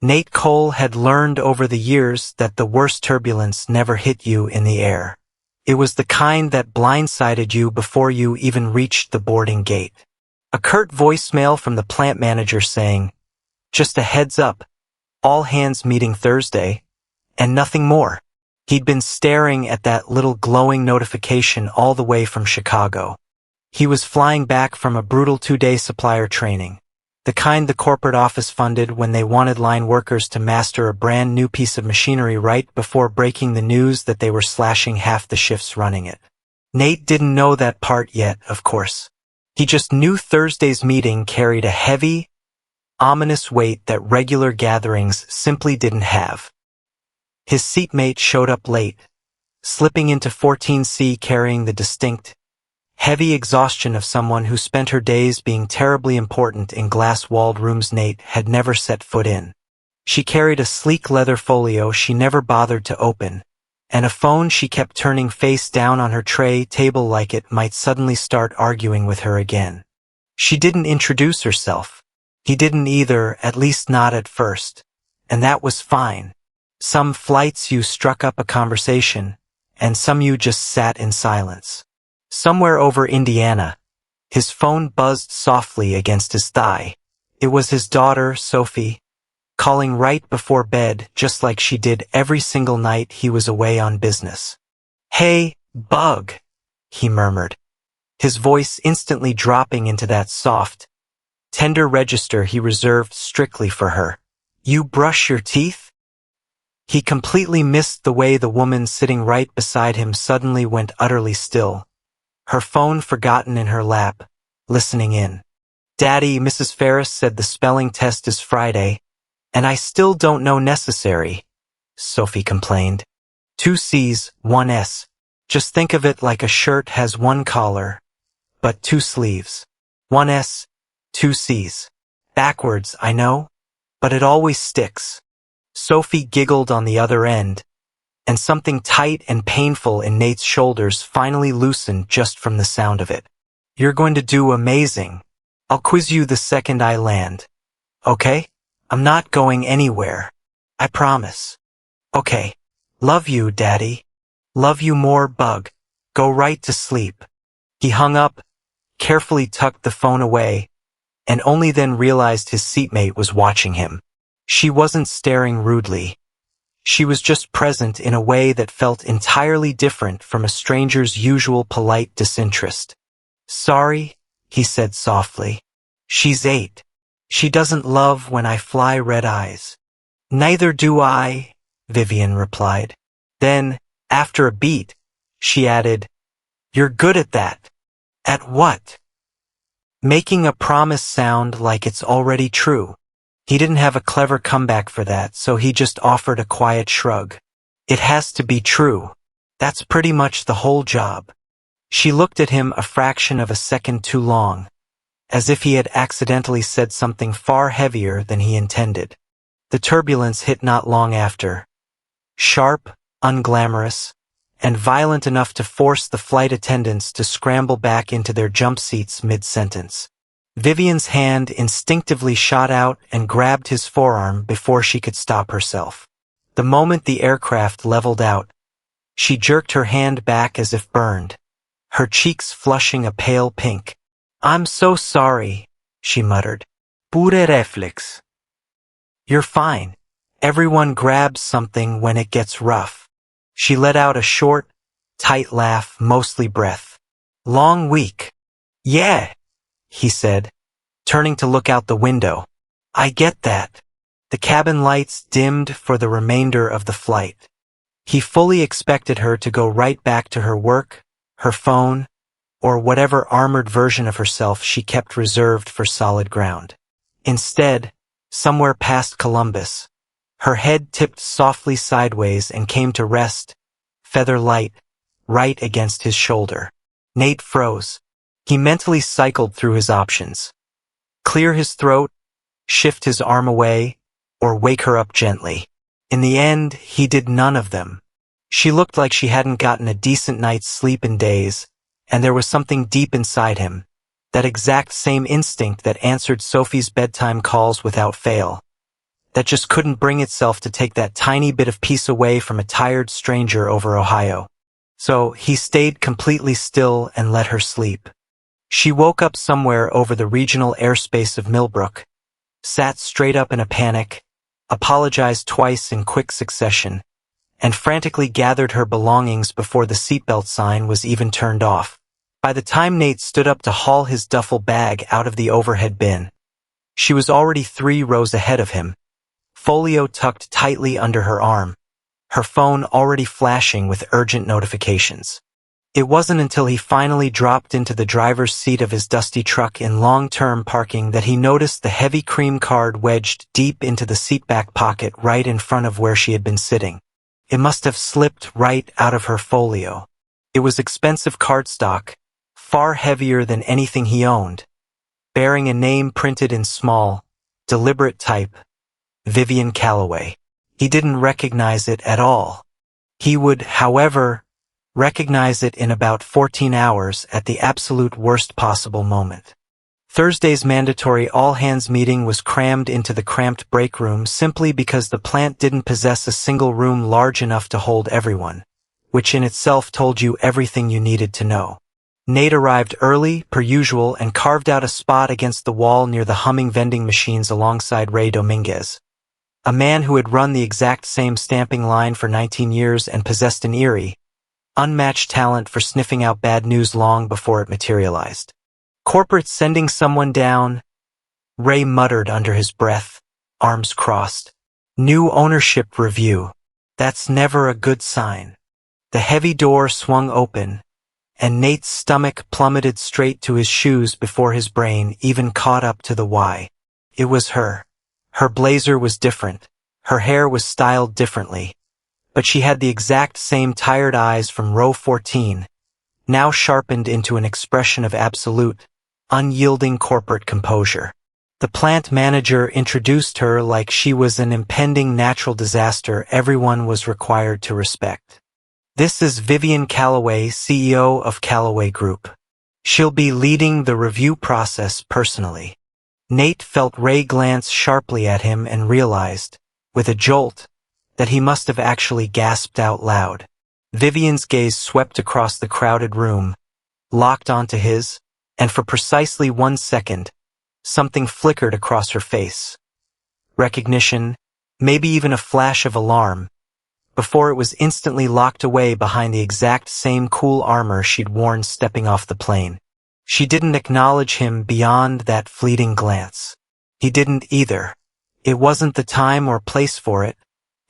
Nate Cole had learned over the years that the worst turbulence never hit you in the air. It was the kind that blindsided you before you even reached the boarding gate. A curt voicemail from the plant manager saying, "Just a heads up, all hands meeting Thursday," and nothing more. He'd been staring at that little glowing notification all the way from Chicago. He was flying back from a brutal 2-day supplier training, the kind the corporate office funded when they wanted line workers to master a brand new piece of machinery right before breaking the news that they were slashing half the shifts running it. Nate didn't know that part yet, of course. He just knew Thursday's meeting carried a heavy, ominous weight that regular gatherings simply didn't have. His seatmate showed up late, slipping into 14C carrying the distinct, heavy exhaustion of someone who spent her days being terribly important in glass-walled rooms Nate had never set foot in. She carried a sleek leather folio she never bothered to open, and a phone she kept turning face down on her tray table like it might suddenly start arguing with her again. She didn't introduce herself. He didn't either, at least not at first, and that was fine. Some flights you struck up a conversation, and some you just sat in silence. Somewhere over Indiana, his phone buzzed softly against his thigh. It was his daughter, Sophie, calling right before bed just like she did every single night he was away on business. "Hey, Bug," he murmured, his voice instantly dropping into that soft, tender register he reserved strictly for her. "You brush your teeth?" He completely missed the way the woman sitting right beside him suddenly went utterly still, her phone forgotten in her lap, listening in. "Daddy, Mrs. Ferris said the spelling test is Friday, and I still don't know necessary," Sophie complained. 2 C's, 1 S. Just think of it like a shirt has 1 collar, but 2 sleeves. 1 S, 2 C's. Backwards, I know, but it always sticks. Sophie giggled on the other end, and something tight and painful in Nate's shoulders finally loosened just from the sound of it. "You're going to do amazing. I'll quiz you the second I land. Okay? I'm not going anywhere. I promise. Okay. Love you, Daddy. Love you more, Bug. Go right to sleep." He hung up, carefully tucked the phone away, and only then realized his seatmate was watching him. She wasn't staring rudely. She was just present in a way that felt entirely different from a stranger's usual polite disinterest. "Sorry," he said softly. "She's 8. She doesn't love when I fly red eyes." "Neither do I," Vivian replied. Then, after a beat, she added, "You're good at that." "At what?" "Making a promise sound like it's already true." He didn't have a clever comeback for that, so he just offered a quiet shrug. "It has to be true. That's pretty much the whole job." She looked at him a fraction of a second too long, as if he had accidentally said something far heavier than he intended. The turbulence hit not long after. Sharp, unglamorous, and violent enough to force the flight attendants to scramble back into their jump seats mid-sentence. Vivian's hand instinctively shot out and grabbed his forearm before she could stop herself. The moment the aircraft leveled out, she jerked her hand back as if burned, her cheeks flushing a pale pink. "I'm so sorry," she muttered. "Pure reflex." "You're fine. Everyone grabs something when it gets rough." She let out a short, tight laugh, mostly breath. "Long week." "Yeah," he said, turning to look out the window. "I get that." The cabin lights dimmed for the remainder of the flight. He fully expected her to go right back to her work, her phone, or whatever armored version of herself she kept reserved for solid ground. Instead, somewhere past Columbus, her head tipped softly sideways and came to rest, feather light, right against his shoulder. Nate froze. He mentally cycled through his options. Clear his throat, shift his arm away, or wake her up gently. In the end, he did none of them. She looked like she hadn't gotten a decent night's sleep in days, and there was something deep inside him, that exact same instinct that answered Sophie's bedtime calls without fail, that just couldn't bring itself to take that tiny bit of peace away from a tired stranger over Ohio. So he stayed completely still and let her sleep. She woke up somewhere over the regional airspace of Millbrook, sat straight up in a panic, apologized twice in quick succession, and frantically gathered her belongings before the seatbelt sign was even turned off. By the time Nate stood up to haul his duffel bag out of the overhead bin, she was already 3 rows ahead of him, folio tucked tightly under her arm, her phone already flashing with urgent notifications. It wasn't until he finally dropped into the driver's seat of his dusty truck in long-term parking that he noticed the heavy cream card wedged deep into the seatback pocket right in front of where she had been sitting. It must have slipped right out of her folio. It was expensive cardstock, far heavier than anything he owned, bearing a name printed in small, deliberate type, Vivian Calloway. He didn't recognize it at all. He would, however, recognize it in about 14 hours at the absolute worst possible moment. Thursday's mandatory all-hands meeting was crammed into the cramped break room simply because the plant didn't possess a single room large enough to hold everyone, which in itself told you everything you needed to know. Nate arrived early, per usual, and carved out a spot against the wall near the humming vending machines alongside Ray Dominguez, a man who had run the exact same stamping line for 19 years and possessed an eerie, unmatched talent for sniffing out bad news long before it materialized. Corporate sending someone down, Ray muttered under his breath, arms crossed. New ownership review. That's never a good sign. The heavy door swung open, and Nate's stomach plummeted straight to his shoes before his brain even caught up to the why. It was her. Her blazer was different. Her hair was styled differently. But she had the exact same tired eyes from row 14, now sharpened into an expression of absolute, unyielding corporate composure. The plant manager introduced her like she was an impending natural disaster everyone was required to respect. This is Vivian Calloway, CEO of Calloway Group. She'll be leading the review process personally. Nate felt Ray glance sharply at him and realized, with a jolt, that he must have actually gasped out loud. Vivian's gaze swept across the crowded room, locked onto his, and for precisely 1 second, something flickered across her face. Recognition, maybe even a flash of alarm, before it was instantly locked away behind the exact same cool armor she'd worn stepping off the plane. She didn't acknowledge him beyond that fleeting glance. He didn't either. It wasn't the time or place for it,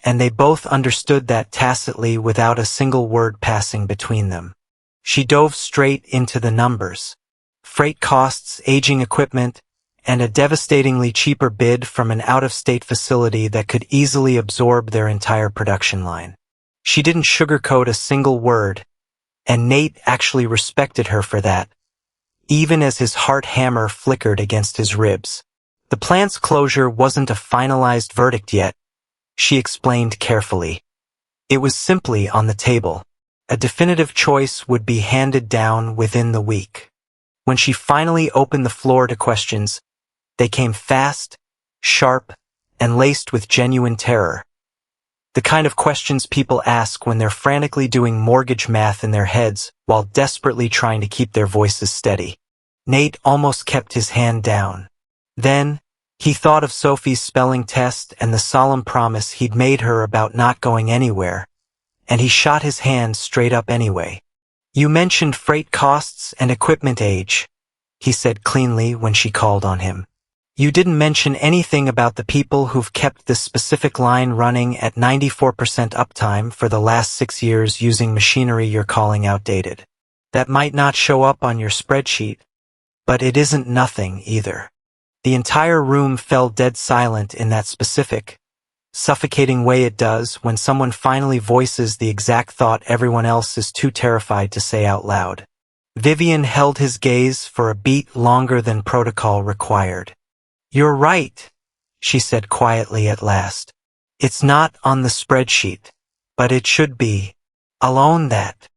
and they both understood that tacitly without a single word passing between them. She dove straight into the numbers. Freight costs, aging equipment, and a devastatingly cheaper bid from an out-of-state facility that could easily absorb their entire production line. She didn't sugarcoat a single word, and Nate actually respected her for that, even as his heart hammer flickered against his ribs. The plant's closure wasn't a finalized verdict yet, she explained carefully. It was simply on the table. A definitive choice would be handed down within the week. When she finally opened the floor to questions, they came fast, sharp, and laced with genuine terror. The kind of questions people ask when they're frantically doing mortgage math in their heads while desperately trying to keep their voices steady. Nate almost kept his hand down. Then, he thought of Sophie's spelling test and the solemn promise he'd made her about not going anywhere, and he shot his hand straight up anyway. You mentioned freight costs and equipment age, he said cleanly when she called on him. You didn't mention anything about the people who've kept this specific line running at 94% uptime for the last 6 years using machinery you're calling outdated. That might not show up on your spreadsheet, but it isn't nothing either. The entire room fell dead silent in that specific, suffocating way it does when someone finally voices the exact thought everyone else is too terrified to say out loud. Vivian held his gaze for a beat longer than protocol required. You're right, she said quietly at last. It's not on the spreadsheet, but it should be. I'll own that.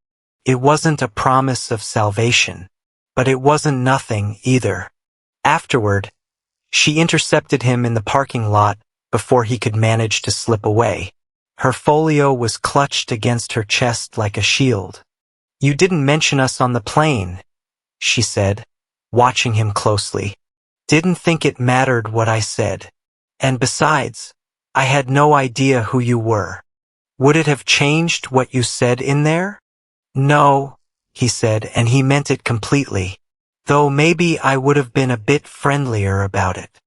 It wasn't a promise of salvation, but it wasn't nothing either. Afterward, she intercepted him in the parking lot before he could manage to slip away. Her folio was clutched against her chest like a shield. "You didn't mention us on the plane," she said, watching him closely. "Didn't think it mattered what I said. And besides, I had no idea who you were. Would it have changed what you said in there?" "No," he said, and he meant it completely. "Though maybe I would have been a bit friendlier about it."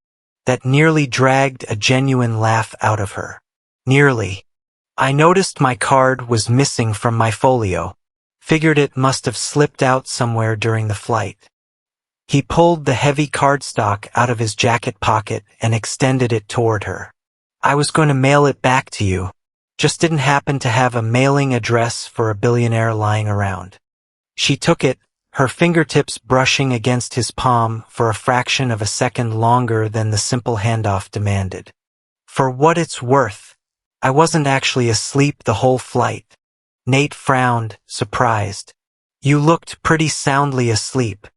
That nearly dragged a genuine laugh out of her. "Nearly. I noticed my card was missing from my folio. Figured it must have slipped out somewhere during the flight." He pulled the heavy cardstock out of his jacket pocket and extended it toward her. "I was going to mail it back to you. Just didn't happen to have a mailing address for a billionaire lying around." She took it, her fingertips brushing against his palm for a fraction of a second longer than the simple handoff demanded. "For what it's worth, I wasn't actually asleep the whole flight." Nate frowned, surprised. "You looked pretty soundly asleep.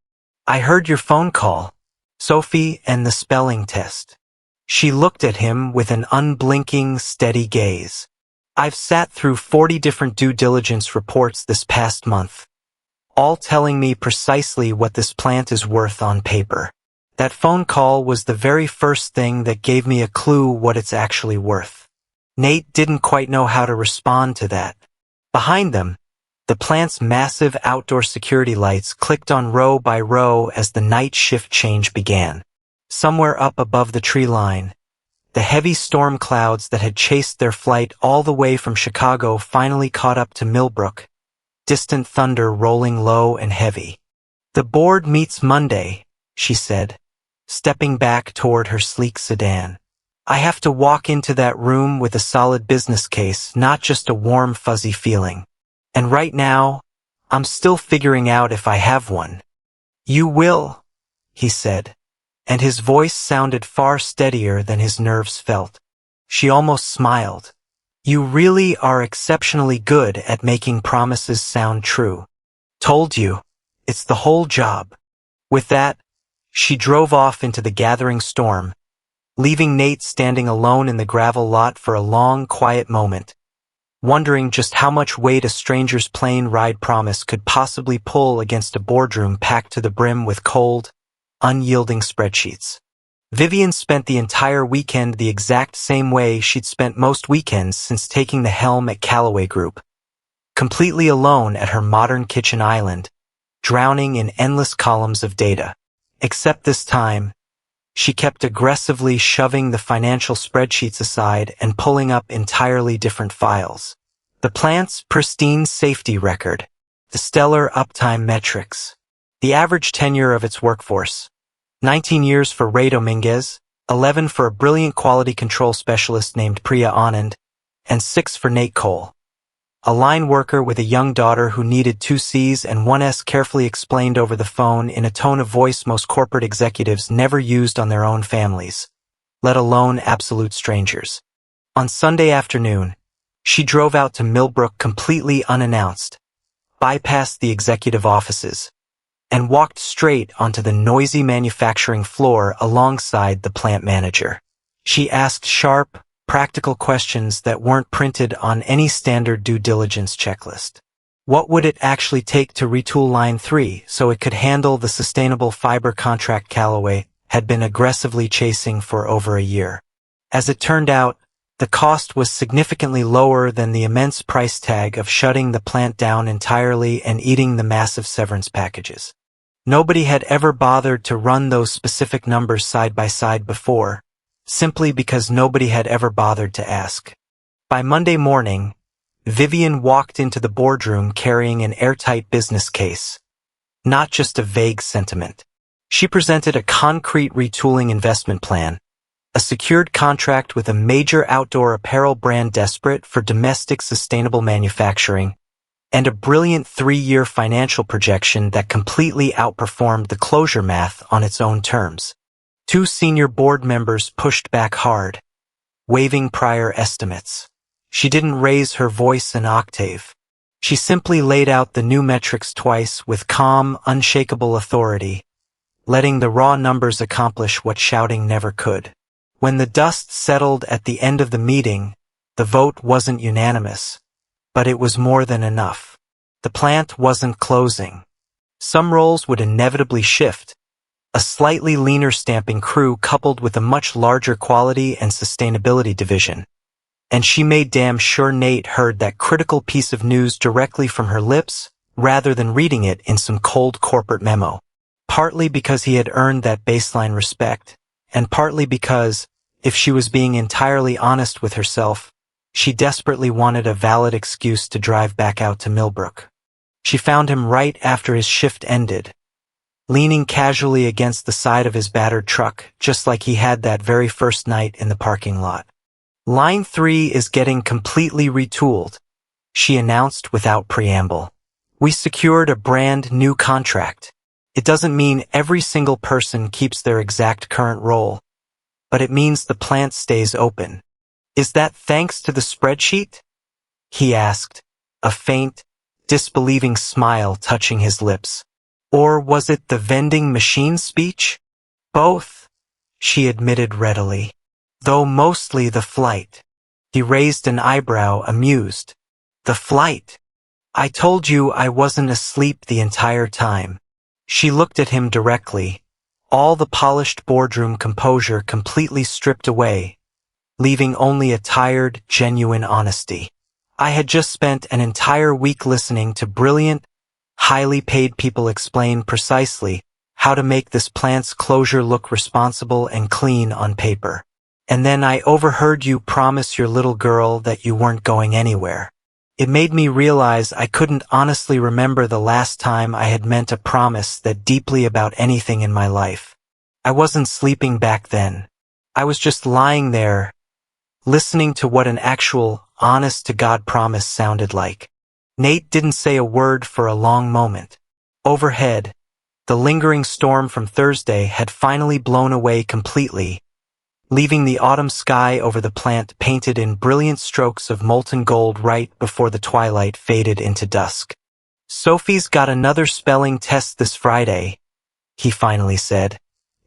I heard your phone call, Sophie, and the spelling test." She looked at him with an unblinking, steady gaze. "I've sat through 40 different due diligence reports this past month, all telling me precisely what this plant is worth on paper. That phone call was the very first thing that gave me a clue what it's actually worth." Nate didn't quite know how to respond to that. Behind them, the plant's massive outdoor security lights clicked on row by row as the night shift change began. Somewhere up above the tree line, the heavy storm clouds that had chased their flight all the way from Chicago finally caught up to Millbrook, distant thunder rolling low and heavy. "The board meets Monday," she said, stepping back toward her sleek sedan. "I have to walk into that room with a solid business case, not just a warm, fuzzy feeling. And right now, I'm still figuring out if I have one." "You will," he said, and his voice sounded far steadier than his nerves felt. She almost smiled. "You really are exceptionally good at making promises sound true. Told you, it's the whole job." With that, she drove off into the gathering storm, leaving Nate standing alone in the gravel lot for a long, quiet moment, wondering just how much weight a stranger's plane ride promise could possibly pull against a boardroom packed to the brim with cold, unyielding spreadsheets. Vivian spent the entire weekend the exact same way she'd spent most weekends since taking the helm at Callaway Group, completely alone at her modern kitchen island, drowning in endless columns of data. Except this time, she kept aggressively shoving the financial spreadsheets aside and pulling up entirely different files. The plant's pristine safety record, the stellar uptime metrics, the average tenure of its workforce, 19 years for Ray Dominguez, 11 for a brilliant quality control specialist named Priya Anand, and 6 for Nate Cole, a line worker with a young daughter who needed 2 C's and 1 S carefully explained over the phone in a tone of voice most corporate executives never used on their own families, let alone absolute strangers. On Sunday afternoon, she drove out to Millbrook completely unannounced, bypassed the executive offices, and walked straight onto the noisy manufacturing floor alongside the plant manager. She asked sharp, practical questions that weren't printed on any standard due diligence checklist. What would it actually take to retool Line 3 so it could handle the sustainable fiber contract Callaway had been aggressively chasing for over a year? As it turned out, the cost was significantly lower than the immense price tag of shutting the plant down entirely and eating the massive severance packages. Nobody had ever bothered to run those specific numbers side by side before, simply because nobody had ever bothered to ask. By Monday morning, Vivian walked into the boardroom carrying an airtight business case, not just a vague sentiment. She presented a concrete retooling investment plan, a secured contract with a major outdoor apparel brand desperate for domestic sustainable manufacturing, and a brilliant 3-year financial projection that completely outperformed the closure math on its own terms. 2 senior board members pushed back hard, waiving prior estimates. She didn't raise her voice an octave. She simply laid out the new metrics twice with calm, unshakable authority, letting the raw numbers accomplish what shouting never could. When the dust settled at the end of the meeting, the vote wasn't unanimous, but it was more than enough. The plant wasn't closing. Some roles would inevitably shift. A slightly leaner stamping crew coupled with a much larger quality and sustainability division. And she made damn sure Nate heard that critical piece of news directly from her lips, rather than reading it in some cold corporate memo. Partly because he had earned that baseline respect, and partly because, if she was being entirely honest with herself, she desperately wanted a valid excuse to drive back out to Millbrook. She found him right after his shift ended, leaning casually against the side of his battered truck, just like he had that very first night in the parking lot. Line 3 is getting completely retooled, she announced without preamble. We secured a brand new contract. It doesn't mean every single person keeps their exact current role, but it means the plant stays open. Is that thanks to the spreadsheet? He asked, a faint, disbelieving smile touching his lips. Or was it the vending machine speech? Both, she admitted readily. Though mostly the flight. He raised an eyebrow, amused. The flight? I told you I wasn't asleep the entire time. She looked at him directly, all the polished boardroom composure completely stripped away, leaving only a tired, genuine honesty. I had just spent an entire week listening to brilliant, highly paid people explain precisely how to make this plant's closure look responsible and clean on paper. And then I overheard you promise your little girl that you weren't going anywhere. It made me realize I couldn't honestly remember the last time I had meant a promise that deeply about anything in my life. I wasn't sleeping back then. I was just lying there, listening to what an actual, honest-to-God promise sounded like. Nate didn't say a word for a long moment. Overhead, the lingering storm from Thursday had finally blown away completely, leaving the autumn sky over the plant painted in brilliant strokes of molten gold right before the twilight faded into dusk. Sophie's got another spelling test this Friday, he finally said,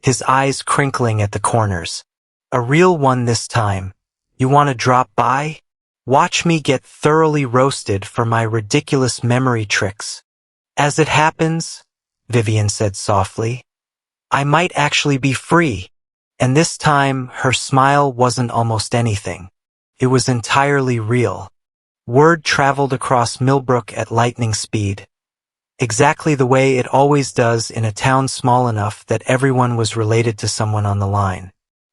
his eyes crinkling at the corners. A real one this time. You want to drop by? Watch me get thoroughly roasted for my ridiculous memory tricks. As it happens, Vivian said softly, I might actually be free. And this time, her smile wasn't almost anything. It was entirely real. Word traveled across Millbrook at lightning speed. Exactly the way it always does in a town small enough that everyone was related to someone on the line.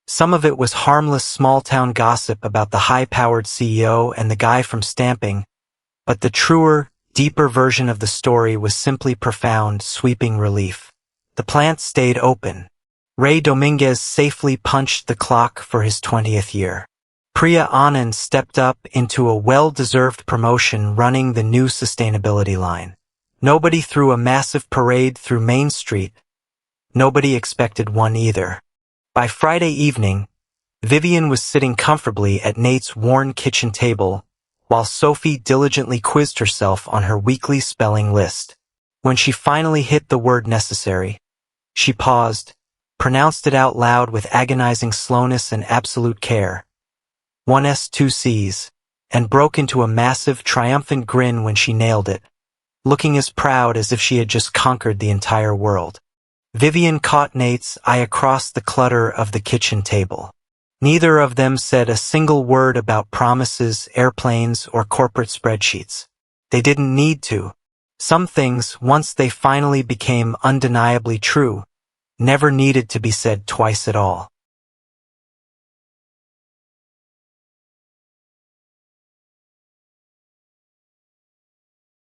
Some of it was harmless small-town gossip about the high-powered CEO and the guy from stamping, but the truer, deeper version of the story was simply profound, sweeping relief. The plant stayed open. Ray Dominguez safely punched the clock for his 20th year. Priya Anand stepped up into a well-deserved promotion running the new sustainability line. Nobody threw a massive parade through Main Street. Nobody expected one either. By Friday evening, Vivian was sitting comfortably at Nate's worn kitchen table, while Sophie diligently quizzed herself on her weekly spelling list. When she finally hit the word necessary, she paused, pronounced it out loud with agonizing slowness and absolute care. 1 S 2 C's, and broke into a massive, triumphant grin when she nailed it, looking as proud as if she had just conquered the entire world. Vivian caught Nate's eye across the clutter of the kitchen table. Neither of them said a single word about promises, airplanes, or corporate spreadsheets. They didn't need to. Some things, once they finally became undeniably true, never needed to be said twice at all.